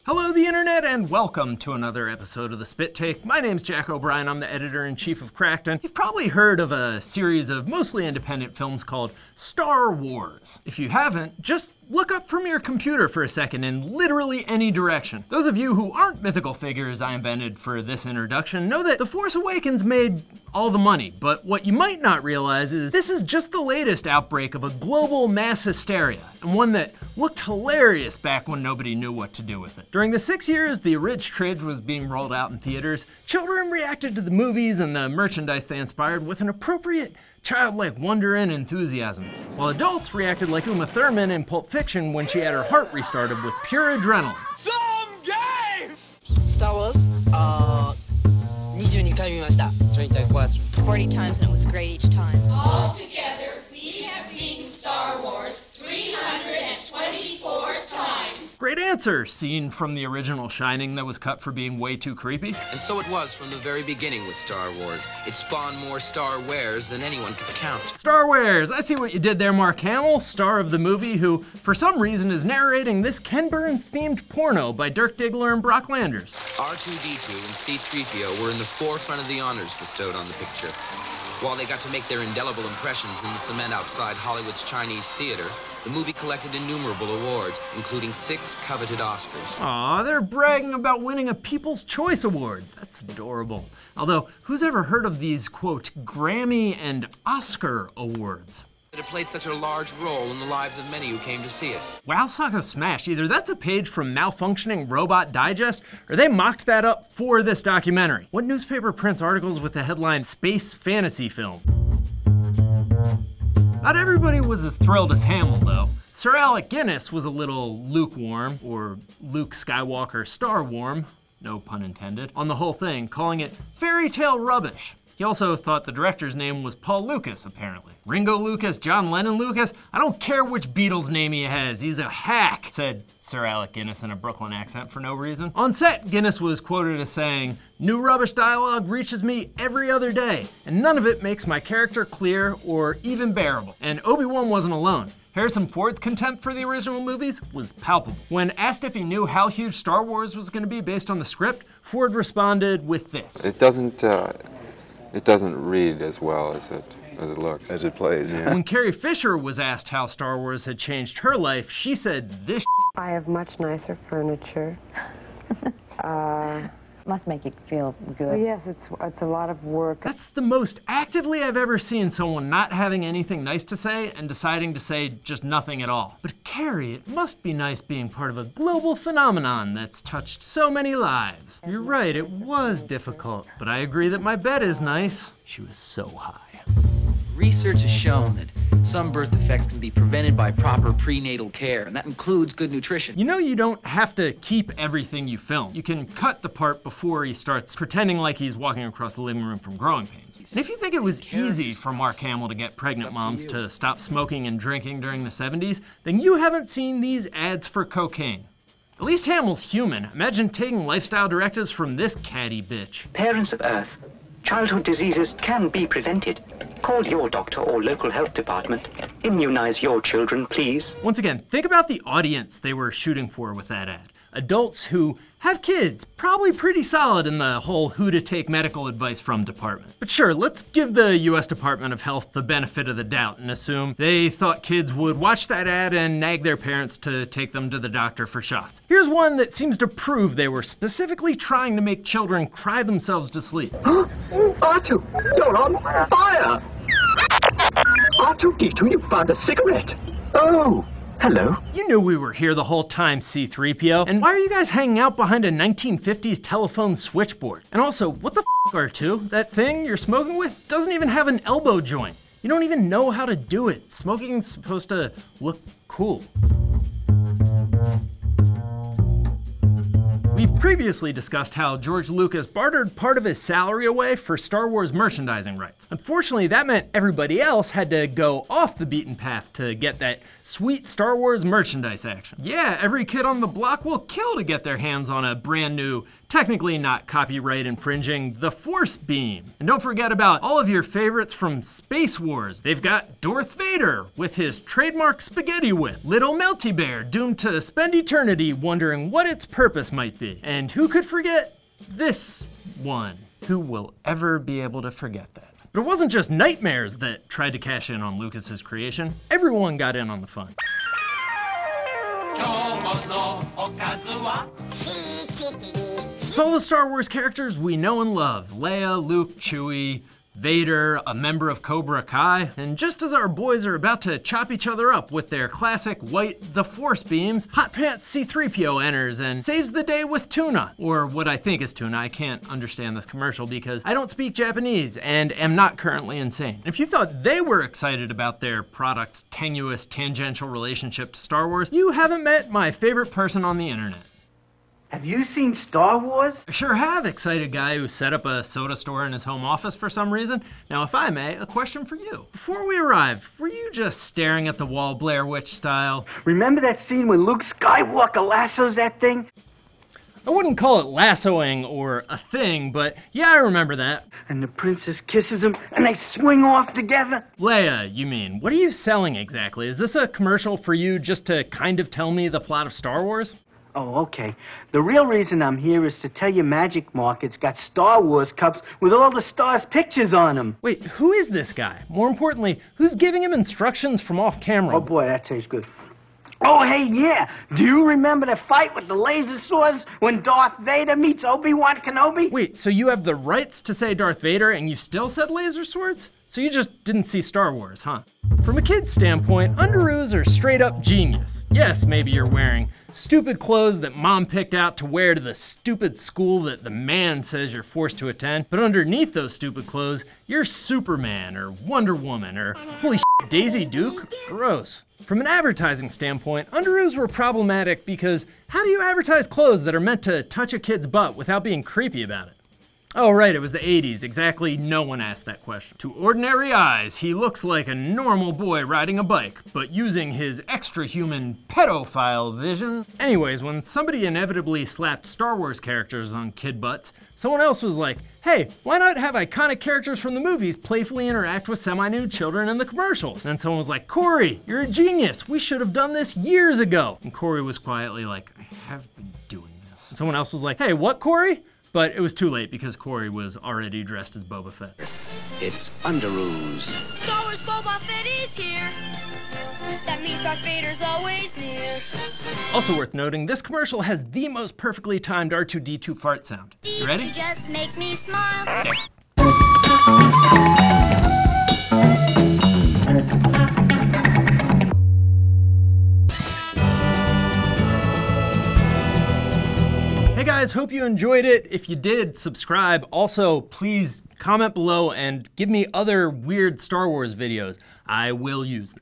Hello the internet and welcome to another episode of The Spit Take. My name's Jack O'Brien, I'm the editor-in-chief of Cracked. You've probably heard of a series of mostly independent films called Star Wars. If you haven't, just look up from your computer for a second in literally any direction. Those of you who aren't mythical figures I invented for this introduction know that The Force Awakens made all the money, but what you might not realize is this is just the latest outbreak of a global mass hysteria, and one that looked hilarious back when nobody knew what to do with it. During the 6 years the Ridge Tridge was being rolled out in theaters, children reacted to the movies and the merchandise they inspired with an appropriate childlike wonder and enthusiasm, while adults reacted like Uma Thurman in Pulp Fiction when she had her heart restarted with pure adrenaline. Some game! Star Wars, 22回見ました。40 times and it was great each time. Altogether, we have seen Star Wars 324 times. Great answer, scene from the original Shining that was cut for being way too creepy. And so it was from the very beginning with Star Wars. It spawned more Star Wares than anyone could count. Star Wares, I see what you did there, Mark Hamill, star of the movie, who for some reason is narrating this Ken Burns themed porno by Dirk Diggler and Brock Landers. R2-D2 and C-3PO were in the forefront of the honors bestowed on the picture. While they got to make their indelible impressions in the cement outside Hollywood's Chinese theater, the movie collected innumerable awards, including 6 coveted Oscars. Aw, they're bragging about winning a People's Choice Award. That's adorable. Although, who's ever heard of these, quote, Grammy and Oscar awards? It played such a large role in the lives of many who came to see it. Wow Socko Smash, either that's a page from Malfunctioning Robot Digest, or they mocked that up for this documentary. What newspaper prints articles with the headline, Space Fantasy Film? Not everybody was as thrilled as Hamill, though. Sir Alec Guinness was a little lukewarm, or Luke Skywalker Star-warm, no pun intended, on the whole thing, calling it fairy tale rubbish. He also thought the director's name was Paul Lucas, apparently. Ringo Lucas, John Lennon Lucas, I don't care which Beatles name he has, he's a hack, said Sir Alec Guinness in a Brooklyn accent for no reason. On set, Guinness was quoted as saying, "New rubbish dialogue reaches me every other day, and none of it makes my character clear or even bearable." And Obi-Wan wasn't alone. Harrison Ford's contempt for the original movies was palpable. When asked if he knew how huge Star Wars was gonna be based on the script, Ford responded with this. It doesn't read as well as it looks. As it plays, yeah. When Carrie Fisher was asked how Star Wars had changed her life, she said this: I have much nicer furniture. Must make you feel good. Well, yes, it's a lot of work. That's the most actively I've ever seen someone not having anything nice to say and deciding to say just nothing at all. But Carrie, it must be nice being part of a global phenomenon that's touched so many lives. You're right, it was difficult, but I agree that my bed is nice. She was so high. Research has shown that some birth defects can be prevented by proper prenatal care, and that includes good nutrition. You know you don't have to keep everything you film. You can cut the part before he starts pretending like he's walking across the living room from growing pains. And if you think it was easy for Mark Hamill to get pregnant moms to stop smoking and drinking during the 70s, then you haven't seen these ads for cocaine. At least Hamill's human. Imagine taking lifestyle directives from this catty bitch. Parents of Earth, childhood diseases can be prevented. Call your doctor or local health department. Immunize your children, please. Once again, think about the audience they were shooting for with that ad. Adults who have kids, probably pretty solid in the whole who to take medical advice from department. But sure, let's give the US Department of Health the benefit of the doubt and assume they thought kids would watch that ad and nag their parents to take them to the doctor for shots. Here's one that seems to prove they were specifically trying to make children cry themselves to sleep. R2, you're on fire! R2-D2, you found a cigarette. Oh, hello. You knew we were here the whole time, C-3PO. And why are you guys hanging out behind a 1950s telephone switchboard? And also, what the f, R2? That thing you're smoking with doesn't even have an elbow joint. You don't even know how to do it. Smoking's supposed to look cool. We've previously discussed how George Lucas bartered part of his salary away for Star Wars merchandising rights. Unfortunately, that meant everybody else had to go off the beaten path to get that sweet Star Wars merchandise action. Yeah, every kid on the block will kill to get their hands on a brand new, technically not copyright infringing, the Force Beam. And don't forget about all of your favorites from Space Wars. They've got Darth Vader with his trademark spaghetti whip, Little Melty Bear doomed to spend eternity wondering what its purpose might be. And who could forget this one? Who will ever be able to forget that? But it wasn't just Nightmares that tried to cash in on Lucas's creation. Everyone got in on the fun. It's all the Star Wars characters we know and love. Leia, Luke, Chewie, Vader, a member of Cobra Kai. And just as our boys are about to chop each other up with their classic white The Force beams, Hot Pants C-3PO enters and saves the day with tuna. Or what I think is tuna. I can't understand this commercial because I don't speak Japanese and am not currently insane. And if you thought they were excited about their product's tenuous, tangential relationship to Star Wars, you haven't met my favorite person on the internet. Have you seen Star Wars? I sure have, excited guy who set up a soda store in his home office for some reason. Now, if I may, a question for you. Before we arrived, were you just staring at the wall Blair Witch style? Remember that scene when Luke Skywalker lassos that thing? I wouldn't call it lassoing or a thing, but yeah, I remember that. And the princess kisses him and they swing off together? Leia, you mean. What are you selling exactly? Is this a commercial for you just to kind of tell me the plot of Star Wars? Oh, okay. The real reason I'm here is to tell you Magic Market's got Star Wars cups with all the stars' pictures on them. Wait, who is this guy? More importantly, who's giving him instructions from off camera? Oh boy, that tastes good. Oh, hey, yeah. Do you remember the fight with the laser swords when Darth Vader meets Obi-Wan Kenobi? Wait, so you have the rights to say Darth Vader and you still said laser swords? So you just didn't see Star Wars, huh? From a kid's standpoint, underoos are straight up genius. Yes, maybe you're wearing stupid clothes that mom picked out to wear to the stupid school that the man says you're forced to attend, but underneath those stupid clothes, you're Superman or Wonder Woman or holy shit, Daisy Duke? Gross. From an advertising standpoint, underoos were problematic because how do you advertise clothes that are meant to touch a kid's butt without being creepy about it? Oh right, it was the 80s, exactly no one asked that question. To ordinary eyes, he looks like a normal boy riding a bike, but using his extra-human pedophile vision. Anyways, when somebody inevitably slapped Star Wars characters on kid butts, someone else was like, hey, why not have iconic characters from the movies playfully interact with semi-nude children in the commercials? And someone was like, Corey, you're a genius, we should have done this years ago. And Corey was quietly like, I have been doing this. And someone else was like, hey, what, Corey? But it was too late because Corey was already dressed as Boba Fett. It's underoos. Star Wars Boba Fett is here. That means Darth Vader's always near. Also worth noting, this commercial has the most perfectly timed R2-D2 fart sound. You ready? D2 just makes me smile. Hey guys, hope you enjoyed it. If you did, subscribe. Also, please comment below and give me other weird Star Wars videos. I will use them.